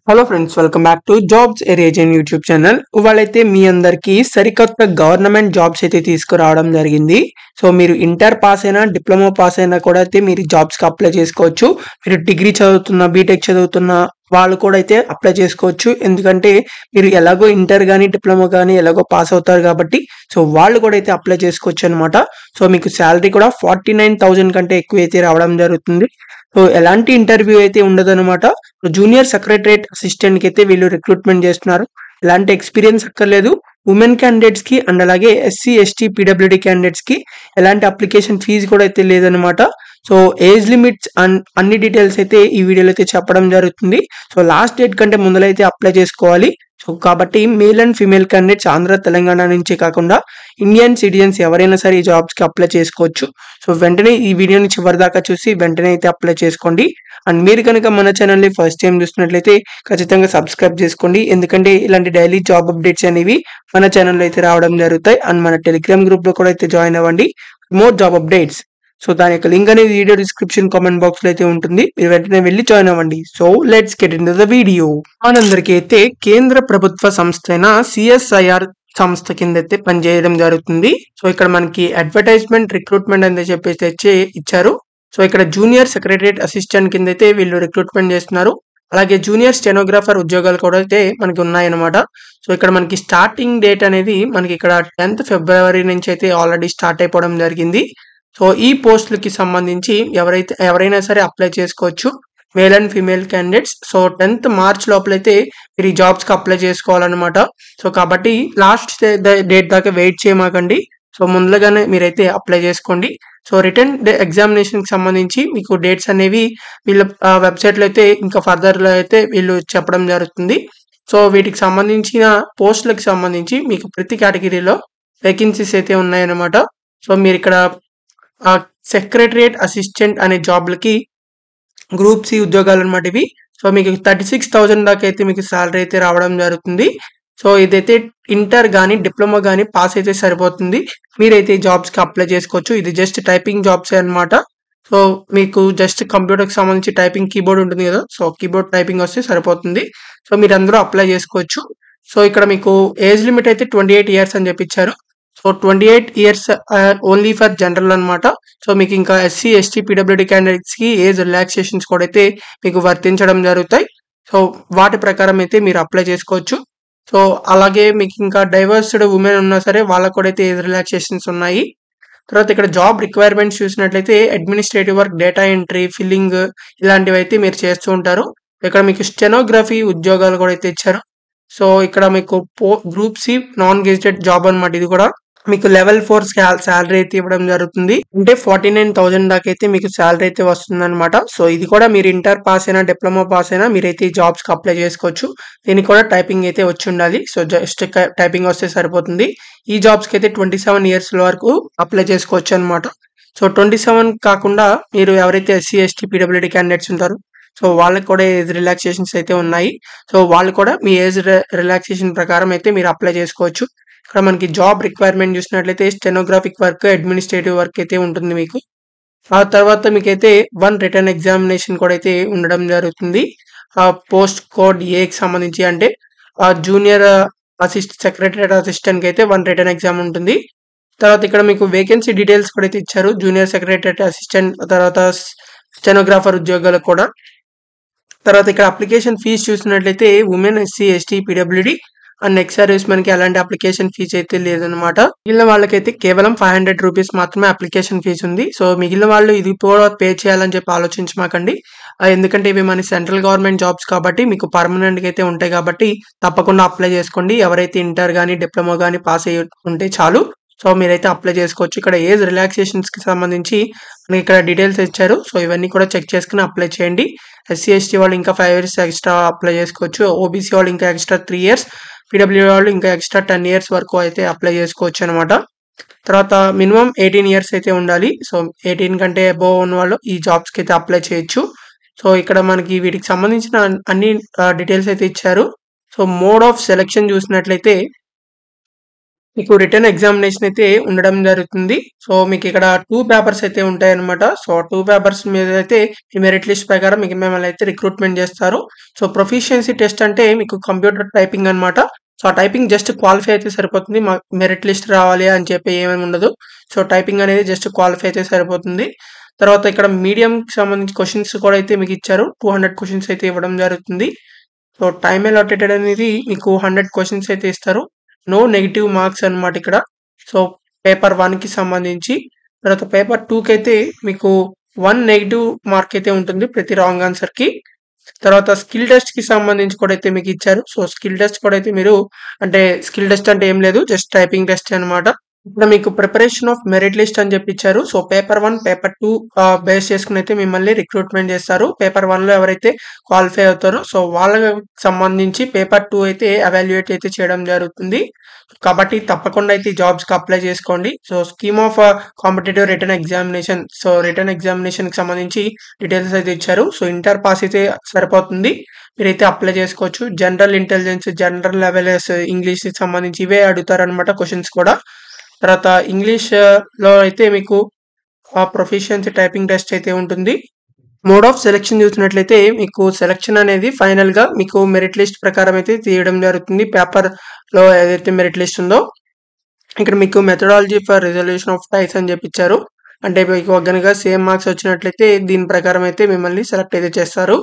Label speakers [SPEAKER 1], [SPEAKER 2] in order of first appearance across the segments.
[SPEAKER 1] Hello friends, welcome back to jobs ఏరియన్ YouTube channel. ఇవాళైతే మీ అందరికీ సరికొత్త గవర్నమెంట్ జాబ్స్ అయితే తీసుకురావడం జరిగింది. సో మీరు ఇంటర్ పాస్ అయినా, డిప్లొమా పాస్ అయినా కూడా అయితే మీరు జాబ్స్కి అప్లై చేసుకోవచ్చు. మీరు డిగ్రీ చదువుతున్న, బీటెక్ చదువుతున్న వాళ్ళు కూడా అయితే అప్లై చేసుకోవచ్చు. ఎందుకంటే మీరు ఎలాగో ఇంటర్ కానీ డిప్లొమా కానీ ఎలాగో పాస్ అవుతారు కాబట్టి సో వాళ్ళు కూడా అయితే అప్లై చేసుకోవచ్చు అనమాట. సో మీకు శాలరీ కూడా 49,000 కంటే ఎక్కువ అయితే రావడం జరుగుతుంది. సో ఎలాంటి ఇంటర్వ్యూ అయితే ఉండదన్నమాట. జూనియర్ సెక్రటరేట్ అసిస్టెంట్ కి అయితే వీళ్ళు రిక్రూట్మెంట్ చేస్తున్నారు. ఎలాంటి ఎక్స్పీరియన్స్ అక్కర్లేదు. ఉమెన్ క్యాండిడేట్స్ కి అండ్ అలాగే ఎస్సీ ఎస్టీ పీడబ్ల్యూడి క్యాండిడేట్స్ కి ఎలాంటి అప్లికేషన్ ఫీజు కూడా అయితే లేదనమాట. సో ఏజ్ లిమిట్స్ అండ్ అన్ని డీటెయిల్స్ అయితే ఈ వీడియోలో అయితే చెప్పడం జరుగుతుంది. సో లాస్ట్ డేట్ కంటే ముందలైతే అప్లై చేసుకోవాలి. సో కాబట్టి male and female candidates Andhra Telangana నుంచే కాకుండా ఇండియన్ సిటిజన్స్ ఎవరైనా సరే ఈ జాబ్స్ కి అప్లై చేసుకోవచ్చు. సో వెంటనే ఈ వీడియోని చివరి దాకా చూసి వెంటనే అయితే అప్లై చేసుకోండి. అండ్ మీరు కనుక మన ఛానల్ని ఫస్ట్ టైం చూస్తున్నట్లయితే ఖచ్చితంగా సబ్స్క్రైబ్ చేసుకోండి. ఎందుకంటే ఇలాంటి డైలీ జాబ్ అప్డేట్స్ అనేవి మన ఛానల్లో అయితే రావడం జరుగుతాయి. అండ్ మన టెలిగ్రామ్ గ్రూప్ లో కూడా అయితే జాయిన్ అవ్వండి. More job updates. సో దాని యొక్క లింక్ అనేది వీడియో డిస్క్రిప్షన్ కామెంట్ బాక్స్ లో అయితే ఉంటుంది. మీరు వెంటనే వెళ్ళి జాయిన్ అవ్వండి. So let's get in to the video. మనందరికీ అయితే కేంద్ర ప్రభుత్వ సంస్థ అయిన సిఎస్ఐఆర్ సంస్థ కింద అయితే పనిచేయడం జరుగుతుంది. సో ఇక్కడ మనకి అడ్వర్టైజ్మెంట్ రిక్రూట్మెంట్ అని చెప్పేసి అయితే ఇచ్చారు. సో ఇక్కడ జూనియర్ సెక్రటరియట్ అసిస్టెంట్ కింద అయితే వీళ్ళు రిక్రూట్మెంట్ చేస్తున్నారు. అలాగే జూనియర్ స్టెనోగ్రాఫర్ ఉద్యోగాలు కూడా అయితే మనకి ఉన్నాయన్నమాట. సో ఇక్కడ మనకి స్టార్టింగ్ డేట్ అనేది మనకి ఇక్కడ 10th ఫిబ్రవరి నుంచి అయితే ఆల్రెడీ స్టార్ట్ అయిపోవడం జరిగింది. సో ఈ పోస్టులకి సంబంధించి ఎవరైనా సరే అప్లై చేసుకోవచ్చు, male and female candidates. So 10th March లోపలైతే మీరు ఈ జాబ్స్కి అప్లై చేసుకోవాలన్నమాట. సో కాబట్టి లాస్ట్ డేట్ దాకా వెయిట్ చేయమాకండి. సో ముందుగానే మీరైతే అప్లై చేసుకోండి. సో రిటర్న్ ఎగ్జామినేషన్ కి సంబంధించి మీకు డేట్స్ అనేవి వీళ్ళ వెబ్సైట్లో అయితే ఇంకా ఫర్దర్లో అయితే వీళ్ళు చెప్పడం జరుగుతుంది. సో వీటికి సంబంధించిన పోస్టులకు సంబంధించి మీకు ప్రతి కేటగిరీలో వేకెన్సీస్ అయితే ఉన్నాయన్నమాట. సో మీరు ఇక్కడ సెక్రటరియట్ అసిస్టెంట్ అనే జాబ్లకి గ్రూప్ సి ఉద్యోగాలు అనమాట ఇవి. సో మీకు 36,000 దాకా అయితే మీకు శాలరీ అయితే రావడం జరుగుతుంది. సో ఇదైతే ఇంటర్ కానీ డిప్లొమా కానీ పాస్ అయితే సరిపోతుంది. మీరైతే ఈ జాబ్స్కి అప్లై చేసుకోవచ్చు. ఇది జస్ట్ టైపింగ్ జాబ్సే అనమాట. సో మీకు జస్ట్ కంప్యూటర్కి సంబంధించి టైపింగ్ కీబోర్డ్ ఉంటుంది కదా, సో కీబోర్డ్ టైపింగ్ వస్తే సరిపోతుంది. సో మీరు అందరూ అప్లై చేసుకోవచ్చు. సో ఇక్కడ మీకు ఏజ్ లిమిట్ అయితే 28 years అని చెప్పించారు. So 28 years only for general అనమాట. సో మీకు ఇంకా ఎస్సీ ఎస్టీ పీడబ్ల్యూడి క్యాండిడేట్స్ కి ఏజ్ రిలాక్సేషన్స్ కూడా అయితే మీకు వర్తించడం జరుగుతాయి. సో వాటి ప్రకారం అయితే మీరు అప్లై చేసుకోవచ్చు. సో అలాగే మీకు ఇంకా డైవర్స్డ్ ఉమెన్ ఉన్నా సరే వాళ్ళకు కూడా అయితే ఏజ్ రిలాక్సేషన్స్ ఉన్నాయి. తర్వాత ఇక్కడ జాబ్ రిక్వైర్మెంట్స్ చూసినట్లయితే administrative work, data entry, filling ఇలాంటివి అయితే మీరు చేస్తూ ఉంటారు. ఇక్కడ మీకు స్టెనోగ్రఫీ ఉద్యోగాలు కూడా అయితే ఇచ్చారు. సో ఇక్కడ మీకు group C non gazetted job అనమాట. ఇది కూడా మీకు లెవెల్ 4 శాలరీ అయితే ఇవ్వడం జరుగుతుంది. అంటే 49,000 దాకా అయితే మీకు శాలరీ అయితే వస్తుంది అనమాట. సో ఇది కూడా మీరు ఇంటర్ పాస్ అయినా డిప్లొమా పాస్ అయినా మీరైతే ఈ జాబ్స్ కి అప్లై చేసుకోవచ్చు. దీనికి కూడా టైపింగ్ అయితే వచ్చి ఉండాలి. సో జస్ట్ టైపింగ్ వస్తే సరిపోతుంది. ఈ జాబ్స్ కి అయితే 27 years వరకు అప్లై చేసుకోవచ్చు అనమాట. సో 27 కాకుండా మీరు ఎవరైతే ఎస్సీ ఎస్టీ పీడబ్ల్యూడి క్యాండిడేట్స్ ఉంటారో సో వాళ్ళకి కూడా ఏజ్ రిలాక్సేషన్స్ అయితే ఉన్నాయి. సో వాళ్ళు కూడా మీ ఏజ్ రిలాక్సేషన్ ప్రకారం అయితే మీరు అప్లై చేసుకోవచ్చు. ఇక్కడ మనకి జాబ్ రిక్వైర్మెంట్ చూసినట్లయితే స్టెనోగ్రాఫిక్ వర్క్, అడ్మినిస్ట్రేటివ్ వర్క్ అయితే ఉంటుంది మీకు. ఆ తర్వాత మీకైతే 1 రిటర్న్ ఎగ్జామినేషన్ కూడా అయితే ఉండడం జరుగుతుంది. ఆ పోస్ట్ కోడ్ ఏకి సంబంధించి అంటే ఆ జూనియర్ సెక్రటరియట్ అసిస్టెంట్ కి అయితే 1 రిటర్న్ ఎగ్జామ్ ఉంటుంది. తర్వాత ఇక్కడ మీకు వేకెన్సీ డీటెయిల్స్ కూడా అయితే ఇచ్చారు. జూనియర్ సెక్రటరియట్ అసిస్టెంట్, తర్వాత స్టెనోగ్రాఫర్ ఉద్యోగాలకు కూడా. తర్వాత ఇక్కడ అప్లికేషన్ ఫీజు చూసినట్లయితే women, SC ST PWD and next service మనకి అలాంటి అప్లికేషన్ ఫీజు అయితే లేదనమాట. మిగిలిన వాళ్ళకైతే కేవలం 500 రూపీస్ మాత్రమే అప్లికేషన్ ఫీజు ఉంది. సో మిగిలిన వాళ్ళు ఇది కూడా పే చేయాలని చెప్పి ఆలోచించమాకండి. ఎందుకంటే ఇవి మన సెంట్రల్ గవర్నమెంట్ జాబ్స్ కాబట్టి మీకు పర్మనెంట్గా అయితే ఉంటాయి కాబట్టి తప్పకుండా అప్లై చేసుకోండి. ఎవరైతే ఇంటర్ కానీ డిప్లొమా కానీ పాస్ అయ్యి ఉంటే చాలు. సో మీరైతే అప్లై చేసుకోవచ్చు. ఇక్కడ ఏజ్ రిలాక్సేషన్స్ కి సంబంధించి మనకి ఇక్కడ డీటెయిల్స్ ఇచ్చారు. సో ఇవన్నీ కూడా చెక్ చేసుకుని అప్లై చేయండి. ఎస్సీ ఎస్టీ వాళ్ళు ఇంకా 5 years ఎక్స్ట్రా అప్లై చేసుకోవచ్చు. ఓబీసీ వాళ్ళు ఇంకా ఎక్స్ట్రా 3 years, పీడబ్ల్యూ వాళ్ళు ఇంకా ఎక్స్ట్రా 10 years వరకు అయితే అప్లై చేసుకోవచ్చు అనమాట. తర్వాత మినిమం 18 years అయితే ఉండాలి. సో 18 కంటే అబోవ్ ఉన్న వాళ్ళు ఈ జాబ్స్కి అయితే అప్లై చేయొచ్చు. సో ఇక్కడ మనకి వీటికి సంబంధించిన అన్ని డీటెయిల్స్ అయితే ఇచ్చారు. సో మోడ్ ఆఫ్ సెలెక్షన్ చూసినట్లయితే మీకు రిటర్న్ ఎగ్జామినేషన్ అయితే ఉండడం జరుగుతుంది. సో మీకు ఇక్కడ 2 పేపర్స్ అయితే ఉంటాయన్నమాట. సో 2 పేపర్స్ మీద అయితే ఈ మెరిట్ లిస్ట్ ప్రకారం మీకు మిమ్మల్ని అయితే రిక్రూట్మెంట్ చేస్తారు. సో ప్రొఫిషియన్సీ టెస్ట్ అంటే మీకు కంప్యూటర్ టైపింగ్ అన్నమాట. సో ఆ టైపింగ్ జస్ట్ క్వాలిఫై అయితే సరిపోతుంది. మెరిట్ లిస్ట్ రావాలి అని చెప్పి ఏమేమి ఉండదు. సో టైపింగ్ అనేది జస్ట్ క్వాలిఫై అయితే సరిపోతుంది. తర్వాత ఇక్కడ మీడియంకి సంబంధించి క్వశ్చన్స్ కూడా అయితే మీకు ఇచ్చారు. 200 క్వశ్చన్స్ అయితే ఇవ్వడం జరుగుతుంది. సో టైమ్ అలొకేటెడ్ అనేది మీకు 100 క్వశ్చన్స్ అయితే ఇస్తారు. నో నెగెటివ్ మార్క్స్ అన్నమాట ఇక్కడ. సో పేపర్ 1కి సంబంధించి. తర్వాత పేపర్ 2కి అయితే మీకు 1 నెగెటివ్ మార్క్ అయితే ఉంటుంది ప్రతి రాంగ్ ఆన్సర్‌కి. తర్వాత స్కిల్ టెస్ట్‌కి సంబంధించి కూడా అయితే మీకు ఇచ్చారు. సో స్కిల్ టెస్ట్ కూడా అయితే మీరు అంటే స్కిల్ టెస్ట్ అంటే ఏం లేదు. జస్ట్ టైపింగ్ టెస్ట్ అన్నమాట. ఇక్కడ మీకు ప్రిపరేషన్ ఆఫ్ మెరిట్ లిస్ట్ అని చెప్పి ఇచ్చారు. సో పేపర్ 1, పేపర్ 2 బేస్ చేసుకొని అయితే మిమ్మల్ని రిక్రూట్మెంట్ చేస్తారు. పేపర్ 1లో ఎవరైతే క్వాలిఫై అవుతారో సో వాళ్ళకి సంబంధించి పేపర్ 2 అయితే ఎవాల్యుయేట్ అయితే చేయడం జరుగుతుంది. కాబట్టి తప్పకుండా అయితే ఈ జాబ్స్‌కి అప్లై చేసుకోండి. So scheme of competitive written examination. So written ఎగ్జామినేషన్‌కి సంబంధించి డీటెయిల్స్ అయితే ఇచ్చారు. సో ఇంటర్ పాస్ అయితే సరిపోతుంది. మీరైతే అప్లై చేసుకోవచ్చు. జనరల్ ఇంటెలిజెన్స్, జనరల్ అవేర్‌నెస్, ఇంగ్లీష్‌కి సంబంధించి ఇవే అడుగుతారన్నమాట క్వెషన్స్ కూడా. తర్వాత ఇంగ్లీష్‌లో అయితే మీకు ప్రొఫిషియన్సీ టైపింగ్ టెస్ట్ అయితే ఉంటుంది. మోడ్ ఆఫ్ సెలక్షన్ చూసినట్లయితే మీకు సెలక్షన్ అనేది ఫైనల్‌గా మీకు మెరిట్ లిస్ట్ ప్రకారం అయితే తీయడం జరుగుతుంది. పేపర్‌లో ఏదైతే మెరిట్ లిస్ట్ ఉందో ఇక్కడ మీకు మెథడాలజీ ఫర్ రిజల్యూషన్ ఆఫ్ టైస్ అని చెప్పి ఇచ్చారు. అంటే మీకు గనుక సేమ్ మార్క్స్ వచ్చినట్లయితే దీని ప్రకారం అయితే మిమ్మల్ని సెలెక్ట్ అయితే చేస్తారు.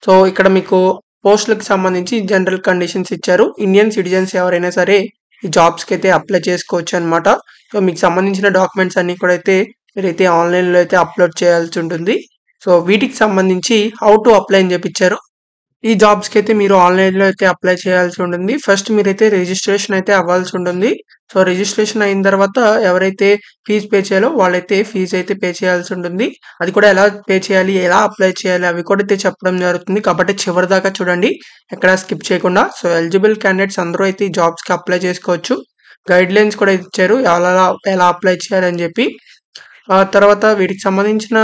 [SPEAKER 1] సో ఇక్కడ మీకు పోస్టులకు సంబంధించి జనరల్ కండిషన్స్ ఇచ్చారు. ఇండియన్ సిటిజన్స్ ఎవరైనా సరే ఈ జాబ్స్‌కి అయితే అప్లై చేసుకోవచ్చు అన్నమాట. సో మీకు సంబంధించిన డాక్యుమెంట్స్ అన్ని కూడా అయితే మీరైతే ఆన్‌లైన్‌లో అయితే అప్లోడ్ చేయాల్సి ఉంటుంది. సో వీటికి సంబంధించి హౌ టు అప్లై అని చెప్పి ఇచ్చారు. ఈ జాబ్స్‌కి అయితే మీరు ఆన్‌లైన్‌లో అయితే అప్లై చేయాల్సి ఉంటుంది. ఫస్ట్ మీరైతే రిజిస్ట్రేషన్ అయితే అవ్వాల్సి ఉంటుంది. సో రిజిస్ట్రేషన్ అయిన తర్వాత ఎవరైతే ఫీజ్ పే చేయాలో వాళ్ళైతే ఫీజ్ అయితే పే చేయాల్సి ఉంటుంది. అది కూడా ఎలా పే చేయాలి, ఎలా అప్లై చేయాలి అవి కూడా అయితే చెప్పడం జరుగుతుంది. కాబట్టి చివరిదాకా చూడండి. ఎక్కడా స్కిప్ చేయకుండా. సో ఎలిజిబుల్ క్యాండిడేట్స్ అందరూ అయితే ఈ జాబ్స్‌కి అప్లై చేసుకోవచ్చు. గైడ్‌లైన్స్ కూడా ఇచ్చారు. ఎలా అప్లై చేయాలని చెప్పి. తర్వాత వీటికి సంబంధించిన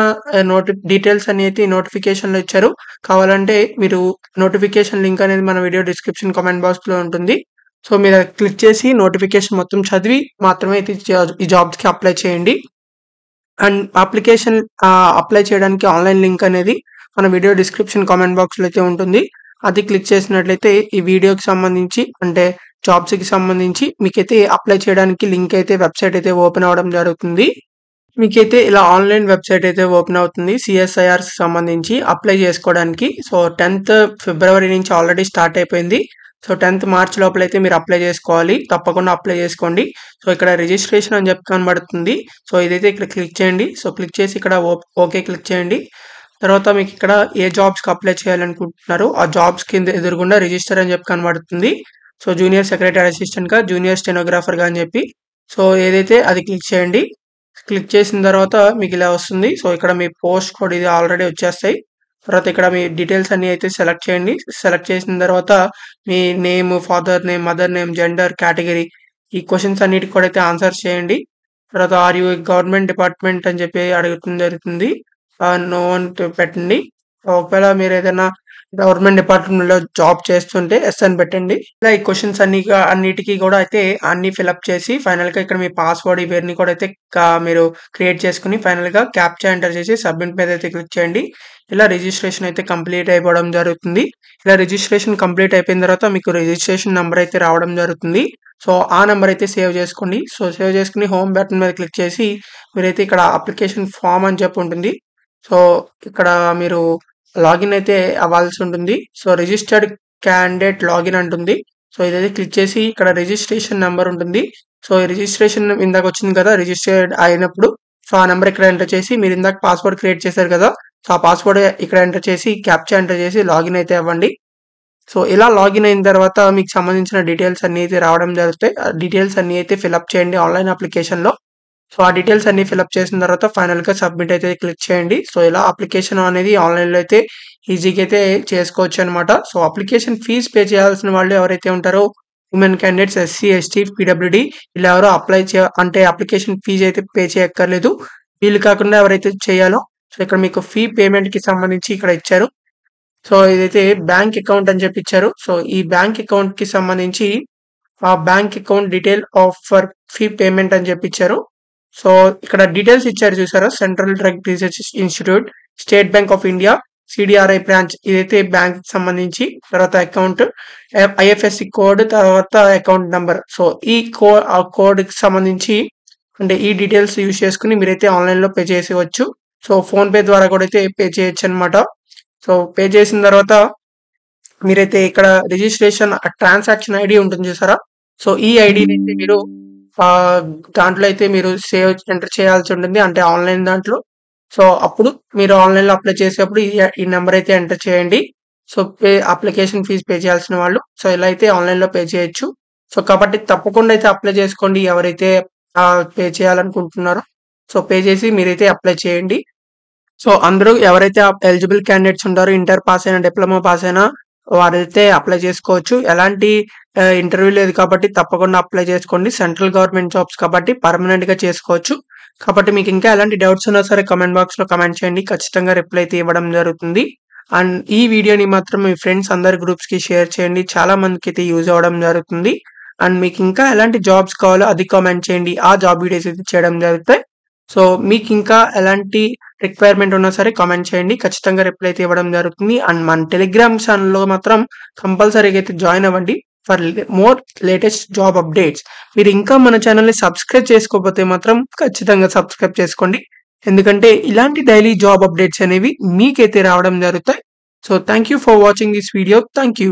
[SPEAKER 1] డీటెయిల్స్ అన్ని అయితే ఈ నోటిఫికేషన్‌లో ఇచ్చారు. కావాలంటే మీరు నోటిఫికేషన్ లింక్ అనేది మన వీడియో డిస్క్రిప్షన్ కామెంట్ బాక్స్‌లో ఉంటుంది. సో మీరు అది క్లిక్ చేసి నోటిఫికేషన్ మొత్తం చదివి మాత్రమే అయితే ఈ జాబ్స్‌కి అప్లై చేయండి. అండ్ అప్లై చేయడానికి ఆన్‌లైన్ లింక్ అనేది మన వీడియో డిస్క్రిప్షన్ కామెంట్ బాక్స్‌లో అయితే ఉంటుంది. అది క్లిక్ చేసినట్లయితే ఈ వీడియోకి సంబంధించి అంటే జాబ్స్‌కి సంబంధించి మీకైతే అప్లై చేయడానికి లింక్ అయితే వెబ్‌సైట్ అయితే ఓపెన్ అవ్వడం జరుగుతుంది. మీకైతే ఇలా ఆన్‌లైన్ వెబ్‌సైట్ అయితే ఓపెన్ అవుతుంది. సీఎస్ఐఆర్‌కి సంబంధించి అప్లై చేసుకోవడానికి. సో 10th ఫిబ్రవరి నుంచి ఆల్రెడీ స్టార్ట్ అయిపోయింది. సో 10th మార్చ్ లోపలైతే మీరు అప్లై చేసుకోవాలి. తప్పకుండా అప్లై చేసుకోండి. సో ఇక్కడ రిజిస్ట్రేషన్ అని చెప్పి కనబడుతుంది. సో ఇదైతే ఇక్కడ క్లిక్ చేయండి. సో క్లిక్ చేసి ఇక్కడ ఓకే క్లిక్ చేయండి. తర్వాత మీకు ఇక్కడ ఏ జాబ్స్‌కి అప్లై చేయాలనుకుంటున్నారో ఆ జాబ్స్ కింద ఎదురుగుండా రిజిస్టర్ అని చెప్పి కనబడుతుంది. సో జూనియర్ సెక్రటరీ అసిస్టెంట్‌గా, జూనియర్ స్టెనోగ్రాఫర్‌గా అని చెప్పి. సో ఏదైతే అది క్లిక్ చేయండి. క్లిక్ చేసిన తర్వాత మీకు ఇలా వస్తుంది. సో ఇక్కడ మీ పోస్ట్ కోడ్ ఇది ఆల్రెడీ వచ్చేస్తాయి. తర్వాత ఇక్కడ మీ డీటెయిల్స్ అన్ని అయితే సెలెక్ట్ చేయండి. సెలెక్ట్ చేసిన తర్వాత మీ name, father name, mother name, gender, category ఈ క్వెషన్స్ అన్నిటికి కూడా అయితే ఆన్సర్ చేయండి. తర్వాత ఆర్ యూ గవర్నమెంట్ డిపార్ట్మెంట్ అని చెప్పి అడగటం జరుగుతుంది. నో అని పెట్టండి. ఒకవేళ మీరు ఏదైనా గవర్నమెంట్ డిపార్ట్మెంట్‌లో జాబ్ చేస్తుంటే యెస్ అని పెట్టండి. ఇలా ఈ క్వెషన్స్ అన్నిటికి కూడా అయితే అన్ని ఫిలప్ చేసి ఫైనల్‌గా ఇక్కడ మీ పాస్వర్డ్ ఇవన్నీ కూడా అయితే మీరు క్రియేట్ చేసుకొని ఫైనల్‌గా క్యాప్చా ఎంటర్ చేసి సబ్మిట్ మీద అయితే క్లిక్ చేయండి. ఇలా రిజిస్ట్రేషన్ అయితే కంప్లీట్ అయిపోవడం జరుగుతుంది. ఇలా రిజిస్ట్రేషన్ కంప్లీట్ అయిపోయిన తర్వాత మీకు రిజిస్ట్రేషన్ నంబర్ అయితే రావడం జరుగుతుంది. సో ఆ నంబర్ అయితే సేవ్ చేసుకోండి. సో సేవ్ చేసుకొని హోమ్ బటన్ మీద క్లిక్ చేసి మీరైతే ఇక్కడ అప్లికేషన్ ఫార్మ్ అని చెప్పి ఉంటుంది. సో ఇక్కడ మీరు లాగిన్ అయితే అవ్వాల్సి ఉంటుంది. సో రిజిస్టర్డ్ క్యాండిడేట్ లాగిన్ అంటుంది. సో ఇదైతే క్లిక్ చేసి ఇక్కడ రిజిస్ట్రేషన్ నెంబర్ ఉంటుంది. సో ఈ రిజిస్ట్రేషన్ ఇందాక వచ్చింది కదా రిజిస్టర్డ్ అయినప్పుడు. సో ఆ నెంబర్ ఇక్కడ ఎంటర్ చేసి మీరు ఇందాక పాస్వర్డ్ క్రియేట్ చేశారు కదా. సో ఆ పాస్వర్డ్ ఇక్కడ ఎంటర్ చేసి క్యాప్చా ఎంటర్ చేసి లాగిన్ అయితే అవ్వండి. సో ఇలా లాగిన్ అయిన తర్వాత మీకు సంబంధించిన డీటెయిల్స్ అన్ని అయితే రావడం జరుగుతాయి. ఆ డీటెయిల్స్ అన్ని అయితే ఫిలప్ చేయండి ఆన్‌లైన్ అప్లికేషన్‌లో. సో ఆ డీటెయిల్స్ అన్ని ఫిలప్ చేసిన తర్వాత ఫైనల్‌గా సబ్మిట్ అయితే క్లిక్ చేయండి. సో ఇలా అప్లికేషన్ అనేది ఆన్‌లైన్‌లో అయితే ఈజీగా అయితే చేసుకోవచ్చు అనమాట. సో అప్లికేషన్ ఫీజ్ పే చేయాల్సిన వాళ్ళు ఎవరైతే ఉంటారో women candidates, SC, ST, PWD వీళ్ళు ఎవరో అంటే అప్లికేషన్ ఫీజ్ అయితే పే చేయక్కర్లేదు. వీళ్ళు కాకుండా ఎవరైతే చేయాలో సో ఇక్కడ మీకు ఫీ పేమెంట్‌కి సంబంధించి ఇక్కడ ఇచ్చారు. సో ఇదైతే బ్యాంక్ అకౌంట్ అని చెప్పి ఇచ్చారు. సో ఈ బ్యాంక్ అకౌంట్‌కి సంబంధించి bank account detail for fee payment అని చెప్పి ఇచ్చారు. సో ఇక్కడ డీటెయిల్స్ ఇచ్చారు చూసారా, central drug research institute, state bank of India, CDRI branch, ఇదైతే బ్యాంక్ సంబంధించి, తర్వాత అకౌంట్, ఐఎఫ్ఎస్సి కోడ్, తర్వాత అకౌంట్ నంబర్. సో ఈ కోడ్ కి సంబంధించి అంటే ఈ డీటెయిల్స్ యూజ్ చేసుకుని మీరైతే ఆన్లైన్ లో పే చేసేవచ్చు. సో ఫోన్ పే ద్వారా కూడా అయితే పే చేయొచ్చు అనమాట. సో పే చేసిన తర్వాత మీరైతే ఇక్కడ రిజిస్ట్రేషన్ ట్రాన్సాక్షన్ ఐడి ఉంటుంది చూసారా, సో ఈ ఐడిని అయితే మీరు దాంట్లో అయితే మీరు ఎంటర్ చేయాల్సి ఉంటుంది, అంటే ఆన్లైన్ దాంట్లో. సో అప్పుడు మీరు ఆన్లైన్ లో అప్లై చేసేటప్పుడు ఈ నెంబర్ అయితే ఎంటర్ చేయండి. సో అప్లికేషన్ ఫీజు పే చేయాల్సిన వాళ్ళు సో ఇలా అయితే ఆన్లైన్ లో పే చేయొచ్చు. సో కాబట్టి తప్పకుండా అయితే అప్లై చేసుకోండి ఎవరైతే పే చేయాలనుకుంటున్నారో. సో పే చేసి మీరైతే అప్లై చేయండి. సో అందరూ ఎవరైతే ఎలిజిబుల్ క్యాండిడేట్స్ ఉంటారో, ఇంటర్ పాస్ అయినా డిప్లొమా పాస్ అయినా వారైతే అప్లై చేసుకోవచ్చు. ఎలాంటి ఇంటర్వ్యూ లేదు కాబట్టి తప్పకుండా అప్లై చేసుకోండి. సెంట్రల్ గవర్నమెంట్ జాబ్స్ కాబట్టి పర్మనెంట్ గా చేసుకోవచ్చు. కాబట్టి మీకు ఇంకా ఎలాంటి డౌట్స్ ఉన్నా సరే కమెంట్ బాక్స్ లో కమెంట్ చేయండి, ఖచ్చితంగా రిప్లై అయితే ఇవ్వడం జరుగుతుంది. అండ్ ఈ వీడియోని మాత్రం మీ ఫ్రెండ్స్ అందరి గ్రూప్స్ కి షేర్ చేయండి, చాలా మందికి అయితే యూజ్ అవ్వడం జరుగుతుంది. అండ్ మీకు ఇంకా ఎలాంటి జాబ్స్ కావాలో అది కామెంట్ చేయండి, ఆ జాబ్ వీడియోస్ అయితే చేయడం జరుగుతాయి. సో మీకు ఇంకా ఎలాంటి రిక్వైర్మెంట్ ఉన్నా సరే కామెంట్ చేయండి, ఖచ్చితంగా రిప్లై అయితే ఇవ్వడం జరుగుతుంది. అండ్ మన టెలిగ్రామ్ ఛానల్లో మాత్రం కంపల్సరీగా అయితే జాయిన్ అవ్వండి for more latest job updates. మీరు ఇంకా మన ఛానల్ని సబ్స్క్రైబ్ చేసుకోకపోతే మాత్రం ఖచ్చితంగా సబ్స్క్రైబ్ చేసుకోండి, ఎందుకంటే ఇలాంటి డైలీ జాబ్ అప్డేట్స్ అనేవి మీకైతే రావడం జరుగుతాయి. So thank you for watching this video. Thank you.